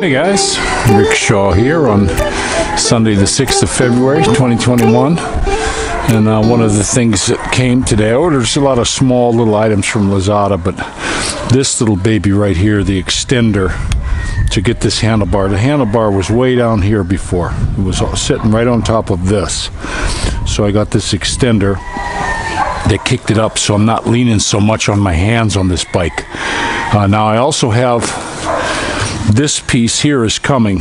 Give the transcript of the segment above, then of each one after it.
Hey guys, Rick Shaw here on Sunday the 6th of February 2021, and one of the things that came today, I ordered a lot of small little items from Lazada, but this little baby right here, the extender to get this handlebar. The handlebar was way down here before. It was sitting right on top of this, so I got this extender that kicked it up so I'm not leaning so much on my hands on this bike. Now I also have this piece here is coming,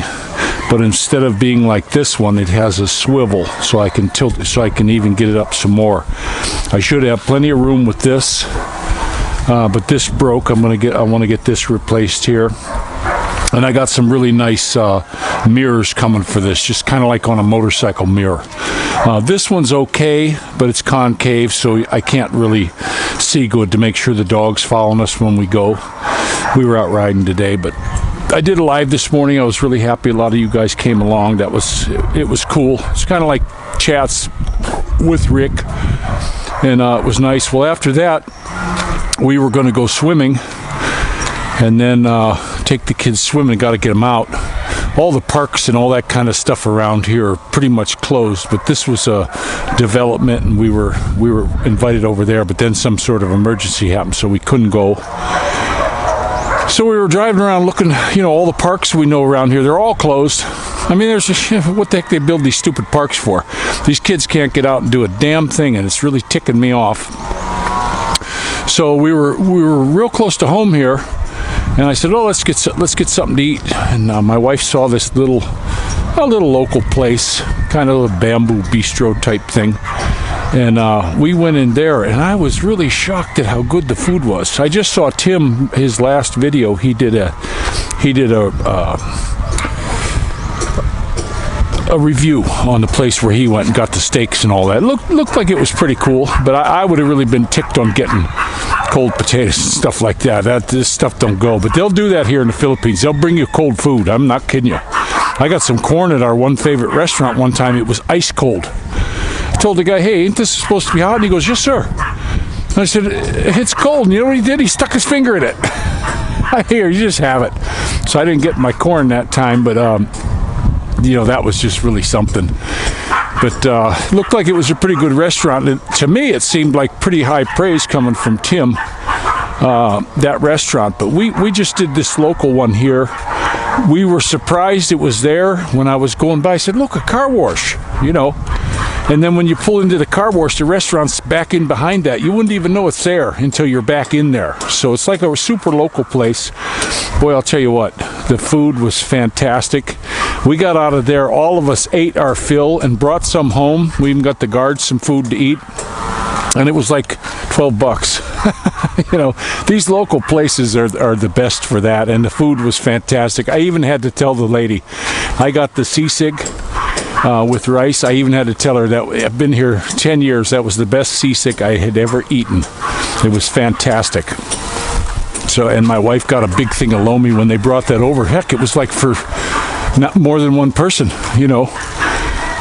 but instead of being like this one, it has a swivel so I can tilt it, so I can even get it up some more. I should have plenty of room with this, but this broke. I want to get this replaced here. And I got some really nice mirrors coming for this, just kind of like on a motorcycle mirror. This one's okay, but it's concave, so I can't really see good to make sure the dog's following us when we go. We were out riding today, but I did a live this morning. I was really happy. A lot of you guys came along. It was cool. It's kind of like chats with Rick, and it was nice. Well, after that, we were going to go swimming, and then take the kids swimming. Got to get them out. All the parks and all that kind of stuff around here are pretty much closed, but this was a development, and we were invited over there, but then some sort of emergency happened, so we couldn't go. So we were driving around looking, all the parks we know around here, they're all closed. I mean, what the heck they build these stupid parks for? These kids can't get out and do a damn thing, and it's really ticking me off. So we were real close to home here, and I said, let's get something to eat. And my wife saw this little local place, kind of a bamboo bistro type thing. And we went in there, and I was really shocked at how good the food was. I just saw Tim, his last video. He did a review on the place where he went and got the steaks and all that. Looked like it was pretty cool, but I would have really been ticked on getting cold potatoes and stuff like that. This stuff don't go, but they'll do that here in the Philippines. They'll bring you cold food. I'm not kidding you. I got some corn at our one favorite restaurant one time. It was ice cold. I told the guy, hey, ain't this supposed to be hot? And he goes, yes, sir. And I said, it's cold. And you know what he did? He stuck his finger in it. Here, you just have it. So I didn't get my corn that time, but, that was just really something. But looked like it was a pretty good restaurant. And to me, it seemed like pretty high praise coming from Tim, that restaurant. But we just did this local one here. We were surprised it was there when I was going by. I said, look, a car wash, And then when you pull into the car wash, the restaurant's back in behind that. You wouldn't even know it's there until you're back in there. So it's like a super local place. Boy, I'll tell you what, the food was fantastic. We got out of there, all of us ate our fill and brought some home. We even got the guards some food to eat. And it was like $12. These local places are the best for that. And the food was fantastic. I even had to tell the lady, I got the sisig with rice. I even had to tell her that I've been here 10 years. That was the best sisig I had ever eaten. It was fantastic. So, and my wife got a big thing of lomi when they brought that over. Heck, it was like for not more than one person,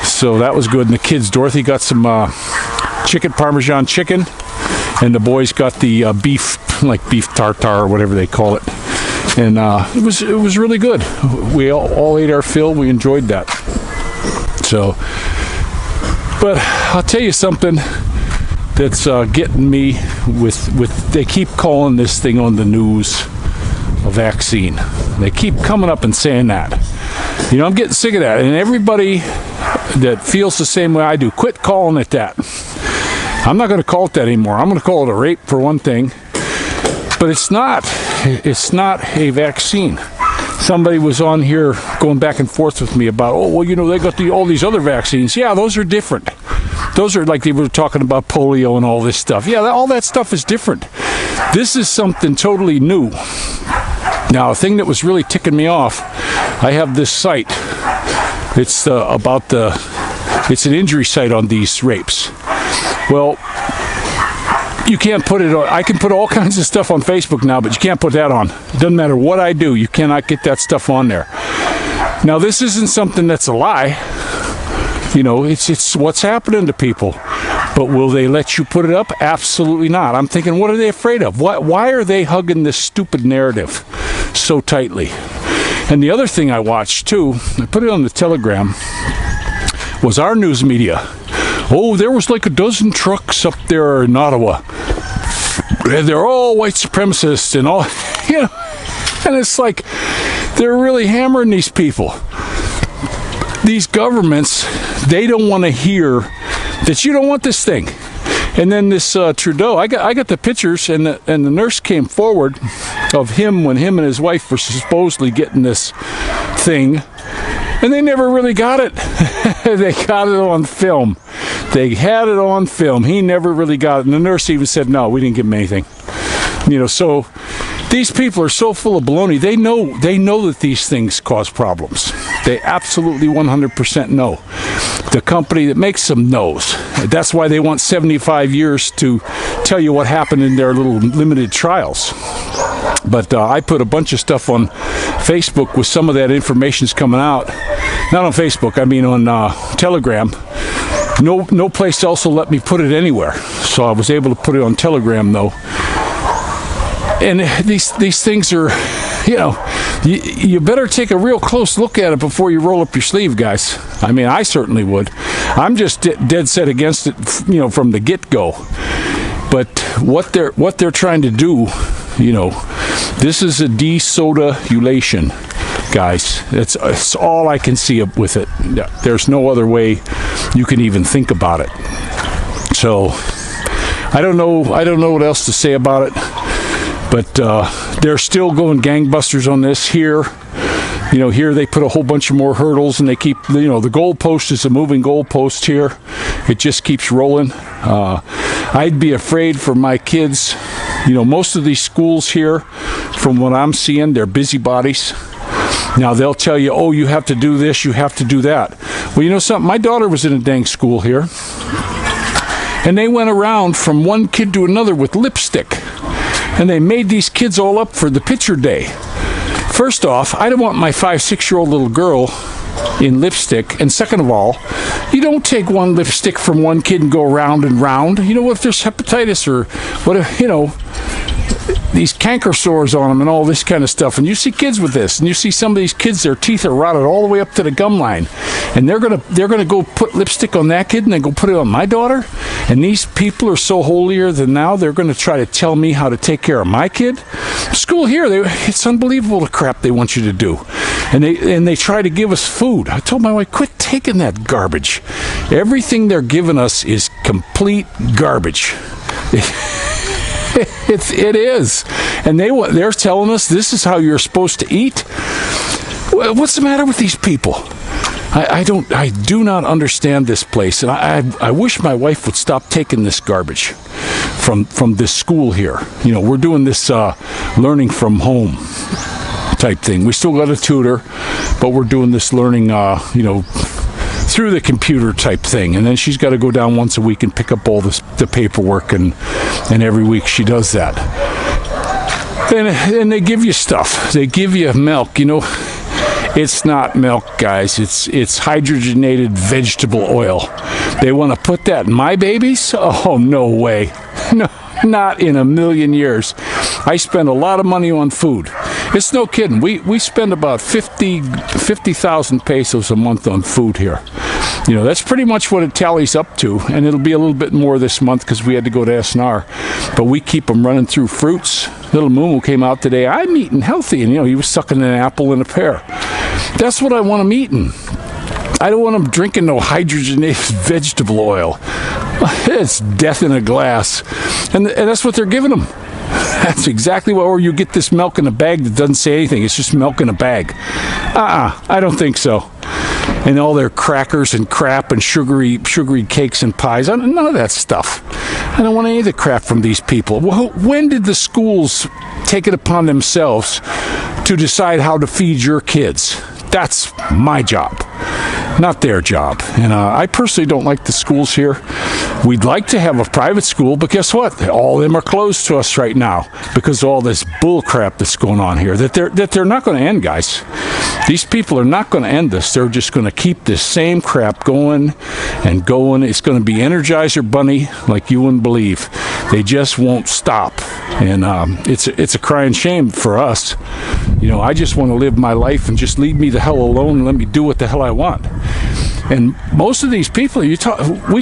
So that was good. And the kids, Dorothy got some Parmesan chicken, and the boys got the beef tartare or whatever they call it. And it was really good. We all ate our fill. We enjoyed that. So, but I'll tell you something that's getting me with they keep calling this thing on the news a vaccine. They keep coming up and saying that. I'm getting sick of that. And everybody that feels the same way I do, quit calling it that. I'm not going to call it that anymore. I'm going to call it a rape for one thing. But it's not a vaccine. Somebody was on here going back and forth with me about, they got all these other vaccines. Yeah, those are different. Those are like they were talking about polio and all this stuff. Yeah, all that stuff is different. This is something totally new. Now, a thing that was really ticking me off, I have this site. It's it's an injury site on these rapes. Well, you can't put it on. I can put all kinds of stuff on Facebook now, but you can't put that on. It doesn't matter what I do. You cannot get that stuff on there. Now, this isn't something that's a lie. It's what's happening to people. But will they let you put it up? Absolutely not. I'm thinking, what are they afraid of? Why are they hugging this stupid narrative so tightly? And the other thing I watched too, I put it on the Telegram, was our news media. Oh, there was like a dozen trucks up there in Ottawa. They're all white supremacists and all, you know. And it's like, they're really hammering these people. These governments, they don't want to hear that you don't want this thing. And then this Trudeau, I got the pictures, and the nurse came forward of him when him and his wife were supposedly getting this thing, and they never really got it. They got it on film. They had it on film. He never really got it. And the nurse even said, no, we didn't give him anything. You know, so these people are so full of baloney. They know that these things cause problems. They absolutely 100% know. The company that makes them knows. That's why they want 75 years to tell you what happened in their little limited trials. But I put a bunch of stuff on Facebook with some of that information's coming out. Not on Facebook, I mean on Telegram. No place else will let me put it anywhere. So I was able to put it on Telegram, though. And these things are, you know, you better take a real close look at it before you roll up your sleeve, guys. I mean, I certainly would. I'm just dead set against it, you know, from the get-go. But what they're trying to do, you know, this is a desodulation, guys. It's all I can see with it. There's no other way you can even think about it. So I don't know what else to say about it. But they're still going gangbusters on this here. You know, here they put a whole bunch of more hurdles, and they keep, you know, the goalpost is a moving goalpost here. It just keeps rolling. I'd be afraid for my kids. You know, most of these schools here, from what I'm seeing, they're busybodies. Now, they'll tell you, oh, you have to do this, you have to do that. Well, you know something? My daughter was in a dang school here, and they went around from one kid to another with lipstick. And they made these kids all up for the picture day. First off, I don't want my 5-6-year-old little girl in lipstick. And second of all, you don't take one lipstick from one kid and go round and round. You know, if there's hepatitis or what, if, you know, these canker sores on them and all this kind of stuff. And you see kids with this, and you see some of these kids, their teeth are rotted all the way up to the gum line. And they're gonna go put lipstick on that kid and then go put it on my daughter. And these people are so holier than thou, they're gonna try to tell me how to take care of my kid. School here, it's unbelievable the crap they want you to do. And they try to give us food. I told my wife, quit taking that garbage. Everything they're giving us is complete garbage. It is. And they're telling us this is how you're supposed to eat. What's the matter with these people? I do not understand this place, and I wish my wife would stop taking this garbage from this school here. You know, we're doing this learning from home type thing. We still got a tutor, but we're doing this learning, you know, through the computer type thing. And then she's got to go down once a week and pick up all the paperwork, and every week she does that. And they give you stuff. They give you milk, you know. It's not milk, guys. It's hydrogenated vegetable oil. They want to put that in my babies? Oh, no way. No, not in a million years. I spend a lot of money on food. It's no kidding. We spend about 50,000 pesos a month on food here. You know, that's pretty much what it tallies up to, and it'll be a little bit more this month because we had to go to SNR. But we keep them running through fruits. Little Moo came out today. I'm eating healthy, and you know, he was sucking an apple and a pear. That's what I want him eating. I don't want him drinking no hydrogenated vegetable oil. It's death in a glass, and that's what they're giving him. That's exactly what, or you get this milk in a bag that doesn't say anything. It's just milk in a bag. I don't think so. And all their crackers and crap and sugary cakes and pies. None of that stuff. I don't want any of the crap from these people. When did the schools take it upon themselves to decide how to feed your kids? That's my job, not their job. And I personally don't like the schools here. We'd like to have a private school, but guess what? All of them are closed to us right now because of all this bull crap that's going on here that they're not going to end, guys. These people are not going to end this. They're just going to keep this same crap going and going. It's going to be Energizer Bunny like you wouldn't believe. They just won't stop. And it's a crying shame for us. You know, I just want to live my life and just leave me the hell alone and let me do what the hell I want. And most of these people, we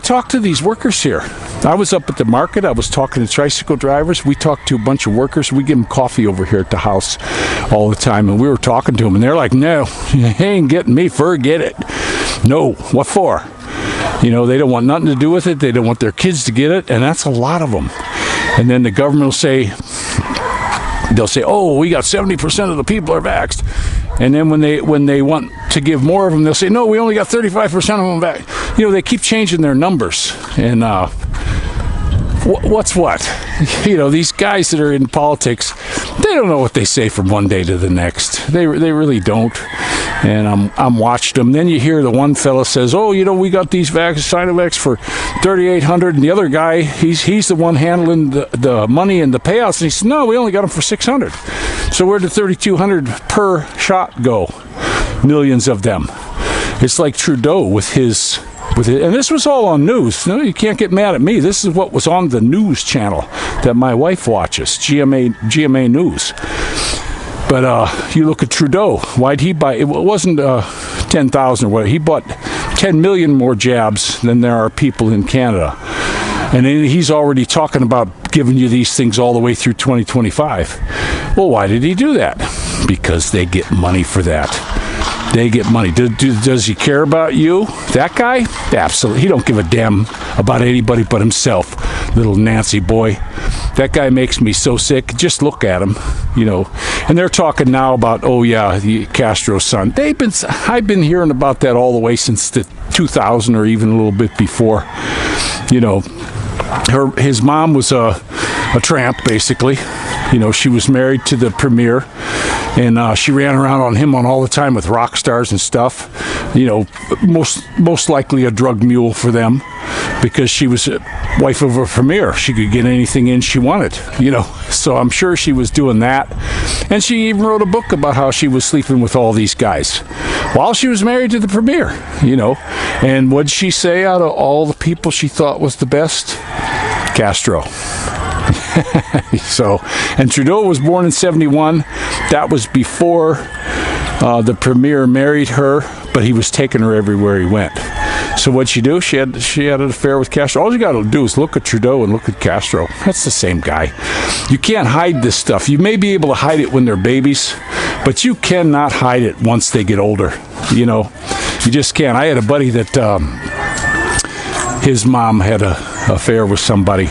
talk to these workers here. I was up at the market. I was talking to tricycle drivers. We talked to a bunch of workers. We give them coffee over here at the house all the time. And we were talking to them, and they're like, no, you ain't getting me. Forget it. No. What for? You know, they don't want nothing to do with it. They don't want their kids to get it. And that's a lot of them. And then the government will say, they'll say, oh, we got 70% of the people are vaxxed. And then when they want to give more of them, they'll say, no, we only got 35% of them vaxxed. You know, they keep changing their numbers. And what's what? You know, these guys that are in politics, they don't know what they say from one day to the next. They really don't. And I'm watching them. Then you hear the one fella says, oh, you know, we got these Sinovacs for $3,800, and the other guy, he's the one handling the money and the payouts, and he says, no, we only got them for $600. So where did $3,200 per shot go? Millions of them. It's like Trudeau with his, and this was all on news. No, you can't get mad at me. This is what was on the news channel that my wife watches, GMA News. But you look at Trudeau. Why'd he buy? It wasn't 10,000 or what. He bought 10 million more jabs than there are people in Canada. And then he's already talking about giving you these things all the way through 2025. Well, why did he do that? Because they get money for that. They get money. Does he care about you? That guy? Absolutely. He don't give a damn about anybody but himself. Little Nancy boy. That guy makes me so sick. Just look at him, you know. And they're talking now about, oh yeah, the Castro's son. I've been hearing about that all the way since the 2000 or even a little bit before. You know, his mom was a tramp, basically. You know, she was married to the premier, and she ran around on him all the time with rock stars and stuff. You know, most likely a drug mule for them, because she was a wife of a premier. She could get anything in she wanted, you know. So I'm sure she was doing that. And she even wrote a book about how she was sleeping with all these guys while she was married to the premier, you know. And what'd she say out of all the people she thought was the best? Castro. So, and Trudeau was born in 71. That was before the premier married her, but he was taking her everywhere he went. So what'd she do? She had an affair with Castro. All you got to do is look at Trudeau and look at Castro. That's the same guy. You can't hide this stuff. You may be able to hide it when they're babies, but you cannot hide it once they get older. You know, you just can't. I had a buddy that his mom had an affair with somebody,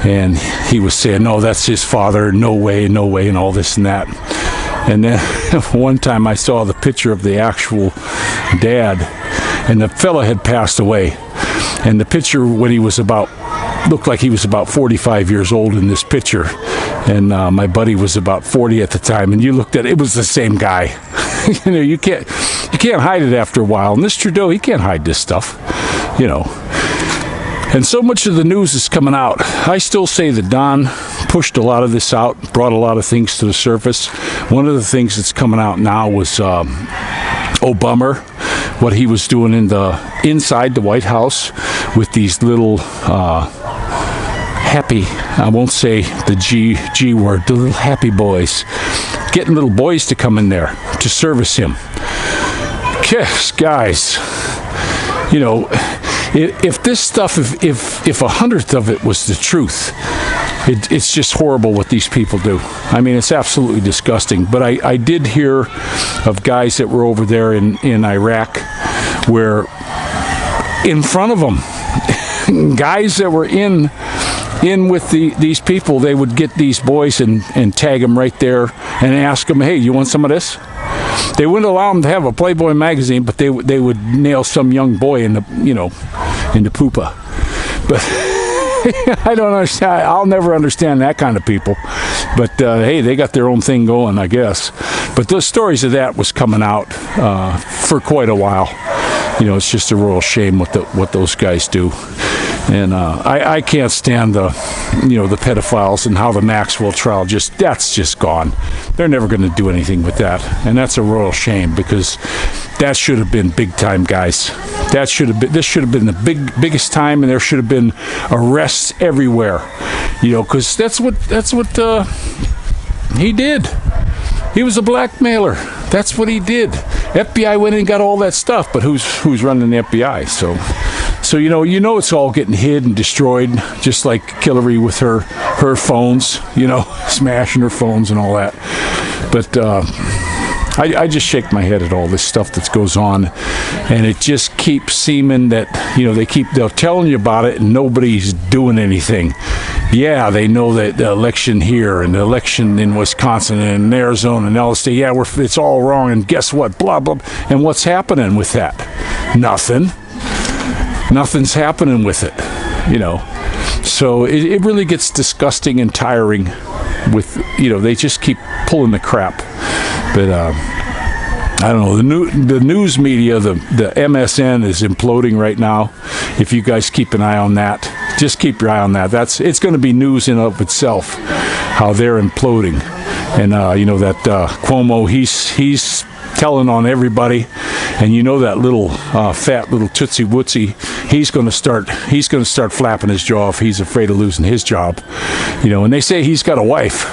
and he was saying, no, that's his father, no way, and all this and that. And then one time I saw the picture of the actual dad, and the fella had passed away. And the picture when he was looked like he was about 45 years old in this picture. And my buddy was about 40 at the time, and you looked at it, it was the same guy. You know, you can't hide it after a while. And this Trudeau, he can't hide this stuff, you know. And so much of the news is coming out. I still say that Don pushed a lot of this out, brought a lot of things to the surface. One of the things that's coming out now was Obama, what he was doing inside the White House with these little happy, I won't say the G word, the little happy boys, getting little boys to come in there to service him. Yes, guys, you know, if this stuff, if 100th of it was the truth, it's just horrible what these people do. I mean, it's absolutely disgusting. But I did hear of guys that were over there in Iraq where in front of them, guys that were in with these people, they would get these boys and tag them right there and ask them, hey, you want some of this? They wouldn't allow them to have a Playboy magazine, but they would nail some young boy in the poopa. But I don't understand. I'll never understand that kind of people. But hey, they got their own thing going, I guess. But the stories of that was coming out for quite a while. You know, it's just a real shame what those guys do. And I can't stand the pedophiles and how the Maxwell trial that's just gone. They're never going to do anything with that, and that's a royal shame because that should have been big time, guys. This should have been the biggest time, and there should have been arrests everywhere. because that's what he did. He was a blackmailer. That's what he did. FBI went in and got all that stuff, but who's running the FBI? So it's all getting hid and destroyed, just like Hillary with her phones, smashing her phones and all that. But I just shake my head at all this stuff that goes on, and it just keeps seeming that they're telling you about it and nobody's doing anything. Yeah, they know that the election here and the election in Wisconsin and in Arizona and all this. Yeah, it's all wrong, and guess what? Blah blah. And what's happening with that? Nothing's happening with it. So it really gets disgusting and tiring. With they just keep pulling the crap. But I don't know, the news media, the MSN is imploding right now. If you guys keep an eye on that, just keep your eye on that. It's going to be news in and of itself, how they're imploding. And that Cuomo, he's telling on everybody, and that little fat little tootsie wootsy, he's going to start flapping his jaw if he's afraid of losing his job. And they say he's got a wife.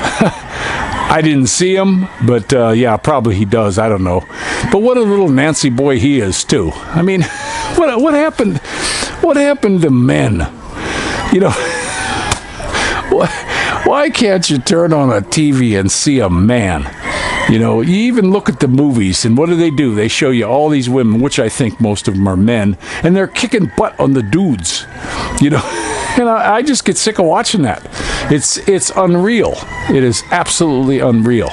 I didn't see him, but yeah, probably he does. I don't know. But what a little Nancy boy he is too. I mean, what happened? What happened to men? Why can't you turn on a TV and see a man? You even look at the movies, and what do? They show you all these women, which I think most of them are men, and they're kicking butt on the dudes. And I just get sick of watching that. It's unreal. It is absolutely unreal.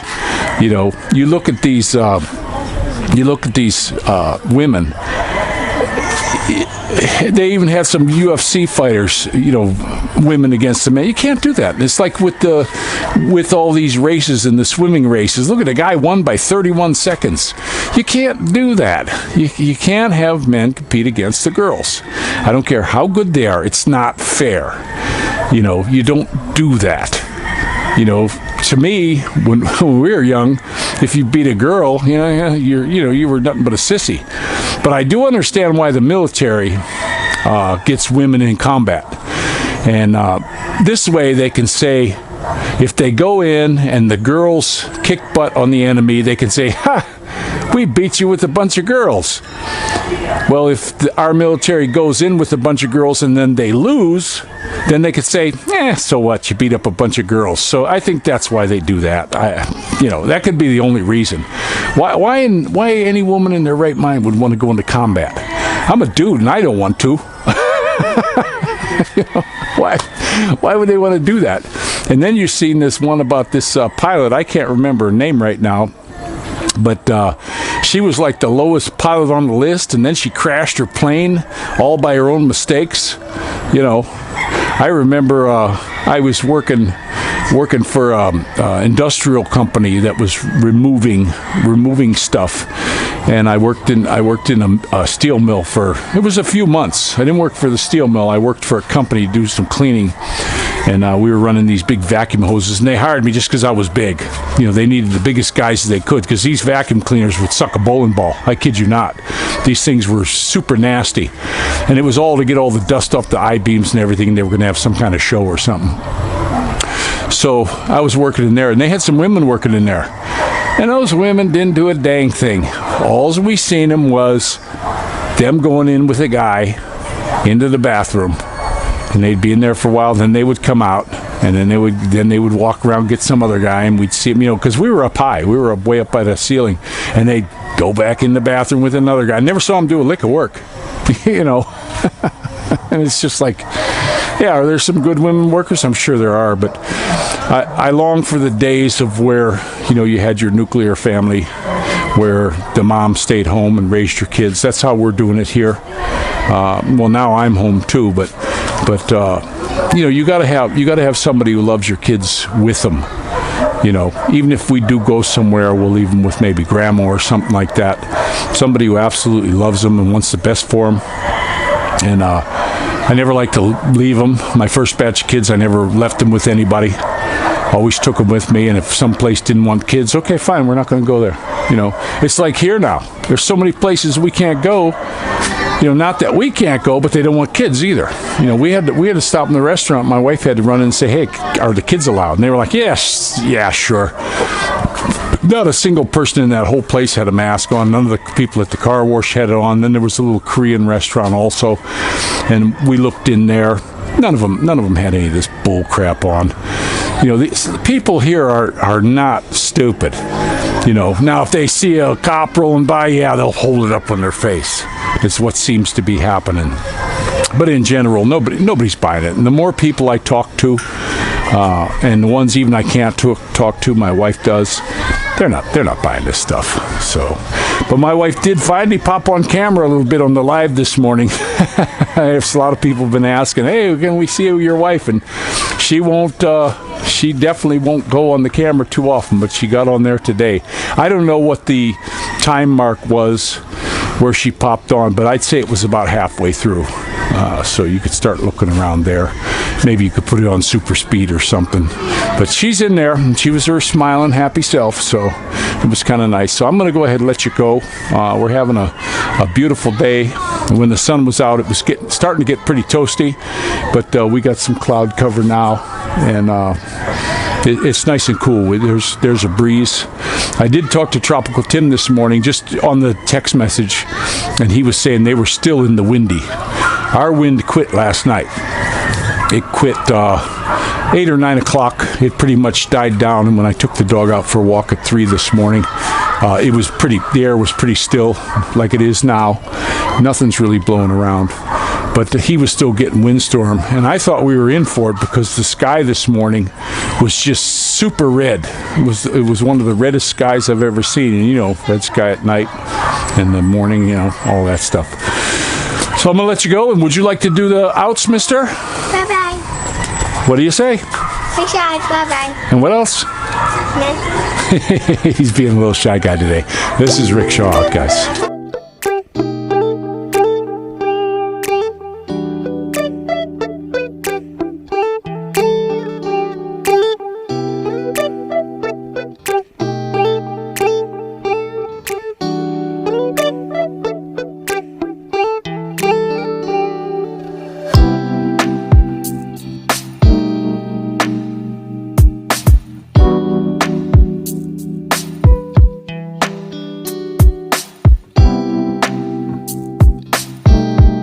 You look at these women. They even had some UFC fighters, women against the men. You can't do that. It's like with all these races and the swimming races. Look at the guy won by 31 seconds. You can't do that. You can't have men compete against the girls. I don't care how good they are. It's not fair. You don't do that. To me, when we were young, if you beat a girl, you were nothing but a sissy. But I do understand why the military gets women in combat. And this way they can say, if they go in and the girls kick butt on the enemy, they can say, "Ha, we beat you with a bunch of girls." Well, if our military goes in with a bunch of girls and then they lose, then they could say, so what? You beat up a bunch of girls. So I think that's why they do that. That could be the only reason. Why any woman in their right mind would want to go into combat? I'm a dude and I don't want to. Why would they want to do that? And then you've seen this one about this pilot. I can't remember her name right now. But she was like the lowest pilot on the list, and then she crashed her plane all by her own mistakes. I remember I was working for an industrial company that was removing stuff, and I worked in a steel mill it was a few months. I didn't work for the steel mill. I worked for a company to do some cleaning. And we were running these big vacuum hoses, and they hired me just because I was big. They needed the biggest guys they could, because these vacuum cleaners would suck a bowling ball. I kid you not. These things were super nasty. And it was all to get all the dust off the I-beams and everything, and they were going to have some kind of show or something. So I was working in there, and they had some women working in there. And those women didn't do a dang thing. All we seen them was them going in with a guy into the bathroom. And they'd be in there for a while, then they would come out, and then they would walk around, get some other guy, and we'd see him, because we were up high. We were way up by the ceiling, and they'd go back in the bathroom with another guy. I never saw him do a lick of work, And it's just like, yeah, are there some good women workers? I'm sure there are, but I long for the days of where, you had your nuclear family, where the mom stayed home and raised your kids. That's how we're doing it here. Well, now I'm home too, but you got to have somebody who loves your kids with them. Even if we do go somewhere, we'll leave them with maybe grandma or something like that. Somebody who absolutely loves them and wants the best for them. And I never like to leave them. My first batch of kids, I never left them with anybody. Always took them with me. And if some place didn't want kids, okay, fine, we're not going to go there. It's like here now. There's so many places we can't go not that we can't go, but they don't want kids either. We had to stop in the restaurant. My wife had to run in and say, hey, are the kids allowed? And they were like, yes, yeah, sure. Not a single person in that whole place had a mask on. None of the people at the car wash had it on. Then there was a little Korean restaurant also, and we looked in there. None of them had any of this bull crap on. The people here are not stupid. Now if they see a cop rolling by, yeah, they'll hold it up on their face. It's what seems to be happening. But in general, nobody's buying it. And the more people I talk to, and the ones even I can't talk to, my wife does, they're not buying this stuff. So, but my wife did finally pop on camera a little bit on the live this morning. There's a lot of people have been asking, hey, can we see your wife? And she won't. She definitely won't go on the camera too often, but she got on there today. I don't know what the time mark was where she popped on, but I'd say it was about halfway through. So you could start looking around there. Maybe you could put it on super speed or something. But she's in there, and she was her smiling, happy self, so it was kind of nice. So I'm going to go ahead and let you go. We're having a beautiful day. When the sun was out, it was starting to get pretty toasty, but we got some cloud cover now, and it's nice and cool. There's a breeze. I did talk to Tropical Tim this morning, just on the text message, and he was saying they were still in the windy. Our wind quit last night. It quit 8 or 9 o'clock. It pretty much died down, and when I took the dog out for a walk at 3 this morning, the air was pretty still, like it is now. Nothing's really blowing around. But he was still getting windstorm, and I thought we were in for it because the sky this morning was just super red. It was one of the reddest skies I've ever seen, and red sky at night, in the morning, all that stuff. So I'm gonna let you go, and would you like to do the outs, mister? Bye-bye. What do you say? Bye-bye. And what else? Nothing. He's being a little shy guy today. This is Rick Shaw, guys.